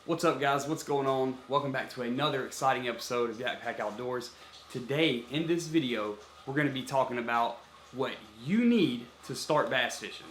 What's up, guys? What's going on? Welcome back to another exciting episode of Backpack Outdoors. Today, in this video, we're going to be talking about what you need to start bass fishing.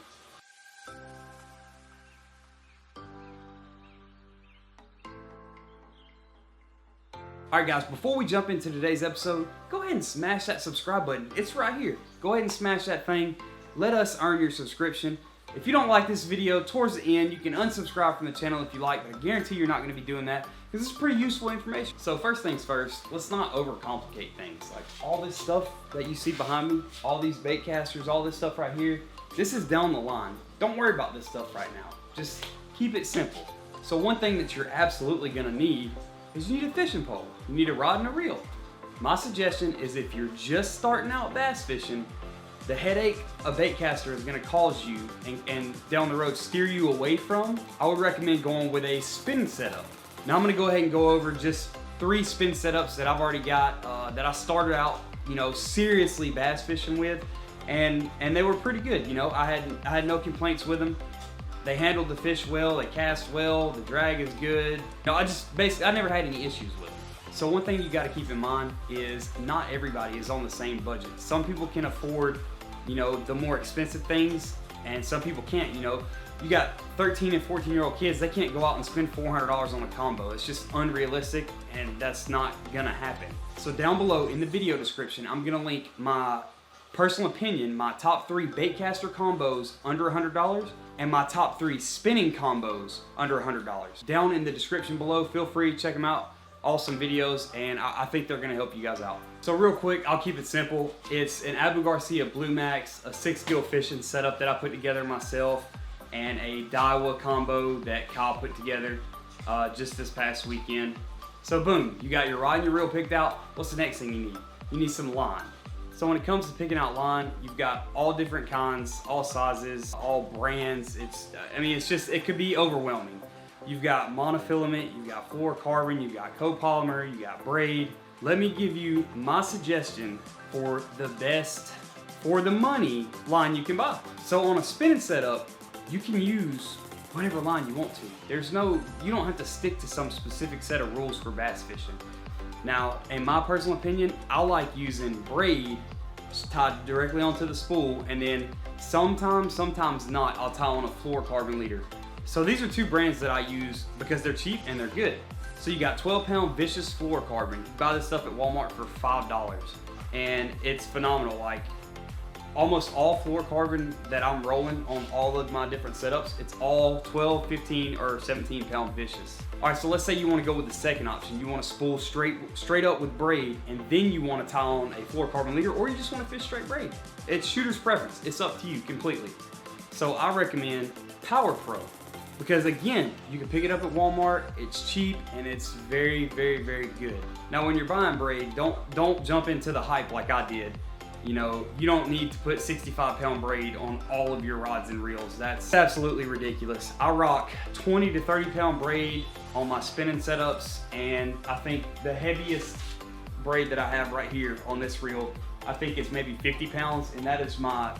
Alright guys, before we jump into today's episode, go ahead and smash that subscribe button. It's right here. Go ahead and smash that thing. Let us earn your subscription. If you don't like this video, towards the end, you can unsubscribe from the channel if you like, but I guarantee you're not going to be doing that because it's pretty useful information. So first things first, let's not overcomplicate things. Like all this stuff that you see behind me, all these bait casters, all this stuff right here, this is down the line. Don't worry about this stuff right now. Just keep it simple. So one thing that you're absolutely going to need is you need a fishing pole. You need a rod and a reel. My suggestion is if you're just starting out bass fishing, the headache a bait caster is going to cause you and down the road steer you away from, I would recommend going with a spin setup. Now I'm going to go ahead and go over just 3 spin setups that I've already got that I started out, seriously bass fishing with, and they were pretty good. I had no complaints with them. They handled the fish well, they cast well, the drag is good. I never had any issues with them. So one thing you got to keep in mind is not everybody is on the same budget. Some people can afford the more expensive things, and some people can't. You got 13 and 14-year-old kids, they can't go out and spend $400 on a combo. It's just unrealistic, and that's not gonna happen. So down below in the video description, I'm gonna link my personal opinion, my top 3 bait caster combos under $100, and my top 3 spinning combos under $100. Down in the description below, feel free to check them out. Awesome videos, and I think they're going to help you guys out. So real quick, I'll keep it simple. It's an Abu Garcia Blue Max, a 6-gill fishing setup that I put together myself, and a Daiwa combo that Kyle put together just this past weekend. So boom, you got your rod and your reel picked out. What's the next thing you need? You need some line. So when it comes to picking out line, you've got all different kinds, all sizes, all brands. It could be overwhelming. You've got monofilament, you've got fluorocarbon, you've got copolymer, you've got braid. Let me give you my suggestion for the best, for the money line you can buy. So on a spinning setup, you can use whatever line you want to. You don't have to stick to some specific set of rules for bass fishing. Now, in my personal opinion, I like using braid tied directly onto the spool, and then sometimes not, I'll tie on a fluorocarbon leader. So these are 2 brands that I use because they're cheap and they're good. So you got 12-pound Vicious fluorocarbon. You buy this stuff at Walmart for $5, and it's phenomenal. Like almost all fluorocarbon that I'm rolling on all of my different setups, it's all 12, 15, or 17-pound Vicious. All right, so let's say you want to go with the second option. You want to spool straight up with braid, and then you want to tie on a fluorocarbon leader, or you just want to fish straight braid. It's shooter's preference. It's up to you completely. So I recommend Power Pro. Because again, you can pick it up at Walmart, it's cheap, and it's very, very, very good. Now when you're buying braid, don't jump into the hype like I did. You don't need to put 65-pound braid on all of your rods and reels. That's absolutely ridiculous. I rock 20 to 30-pound braid on my spinning setups, and I think the heaviest braid that I have right here on this reel, I think it's maybe 50 pounds, and that is my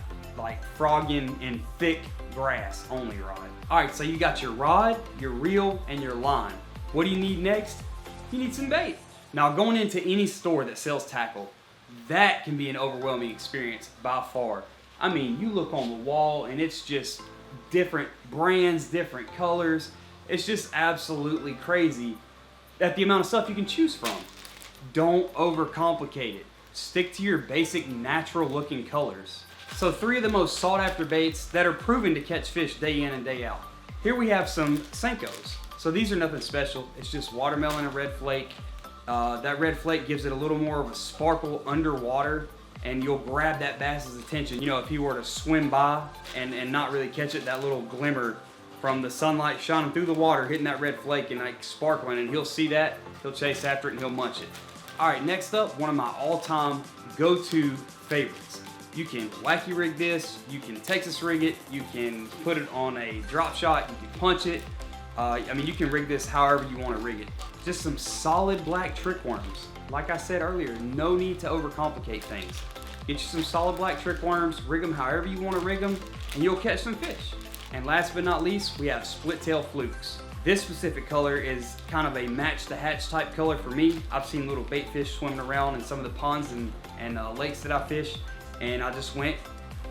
frogging and thick grass only rod. Alright, so you got your rod, your reel, and your line. What do you need next? You need some bait. Now going into any store that sells tackle, that can be an overwhelming experience by far. I mean, you look on the wall and it's just different brands, different colors. It's just absolutely crazy at the amount of stuff you can choose from. Don't overcomplicate it. Stick to your basic natural looking colors. So 3 of the most sought after baits that are proven to catch fish day in and day out. Here we have some Senkos. So these are nothing special. It's just watermelon and red flake. That red flake gives it a little more of a sparkle underwater, and you'll grab that bass's attention. If he were to swim by and not really catch it, that little glimmer from the sunlight shining through the water, hitting that red flake and sparkling, and he'll see that, he'll chase after it, and he'll munch it. All right, next up, one of my all-time go-to favorites. You can wacky rig this, you can Texas rig it, you can put it on a drop shot, you can punch it. You can rig this however you want to rig it. Just some solid black trick worms. Like I said earlier, no need to overcomplicate things. Get you some solid black trick worms, rig them however you want to rig them, and you'll catch some fish. And last but not least, we have split tail flukes. This specific color is kind of a match the hatch type color for me. I've seen little bait fish swimming around in some of the ponds and lakes that I fish, and I just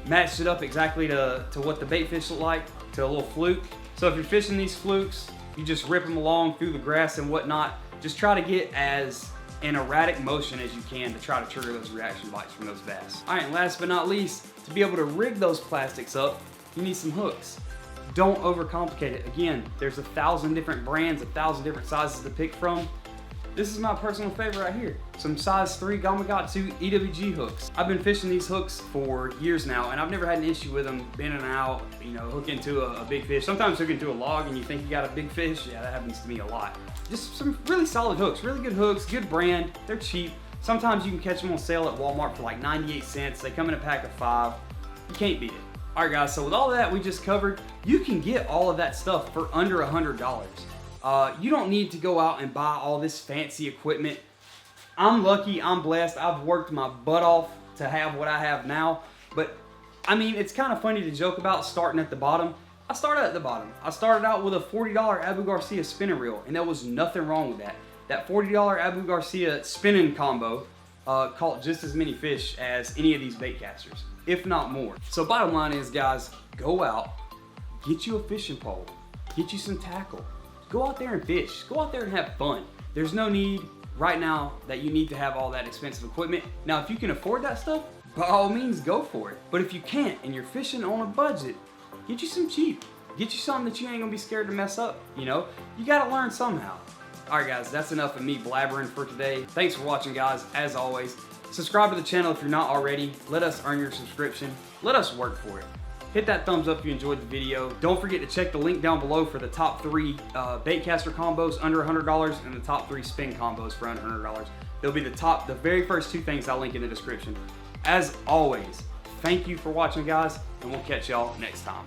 matched it up exactly to what the bait fish look like, to a little fluke. So if you're fishing these flukes, you just rip them along through the grass and whatnot. Just try to get as an erratic motion as you can to try to trigger those reaction bites from those bass. All right, and last but not least, to be able to rig those plastics up, you need some hooks. Don't overcomplicate it. Again, there's 1,000 different brands, 1,000 different sizes to pick from. This is my personal favorite right here. Some size 3 Gamakatsu EWG hooks. I've been fishing these hooks for years now, and I've never had an issue with them bending out, you know, hooking to a big fish. Sometimes hooking to a log and you think you got a big fish. Yeah, that happens to me a lot. Just some really solid hooks, really good hooks, good brand. They're cheap. Sometimes you can catch them on sale at Walmart for like 98 cents. They come in a pack of 5. You can't beat it. All right, guys, so with all that we just covered, you can get all of that stuff for under $100. You don't need to go out and buy all this fancy equipment. I'm lucky, I'm blessed, I've worked my butt off to have what I have now, but I mean, it's kind of funny to joke about starting at the bottom. I started at the bottom. I started out with a $40 Abu Garcia spinning reel, and there was nothing wrong with that. That $40 Abu Garcia spinning combo caught just as many fish as any of these bait casters, if not more. So bottom line is, guys, go out, get you a fishing pole, get you some tackle, go out there and fish, go out there and have fun. There's no need right now that you need to have all that expensive equipment. Now, if you can afford that stuff, by all means, go for it. But if you can't and you're fishing on a budget, get you some cheap. Get you something that you ain't gonna be scared to mess up, you know? You gotta learn somehow. All right, guys, that's enough of me blabbering for today. Thanks for watching, guys. As always, subscribe to the channel if you're not already. Let us earn your subscription. Let us work for it. Hit that thumbs up if you enjoyed the video. Don't forget to check the link down below for the top 3 baitcaster combos under $100 and the top 3 spin combos for under $100. They'll be the very first 2 things I'll link in the description. As always, thank you for watching, guys, and we'll catch y'all next time.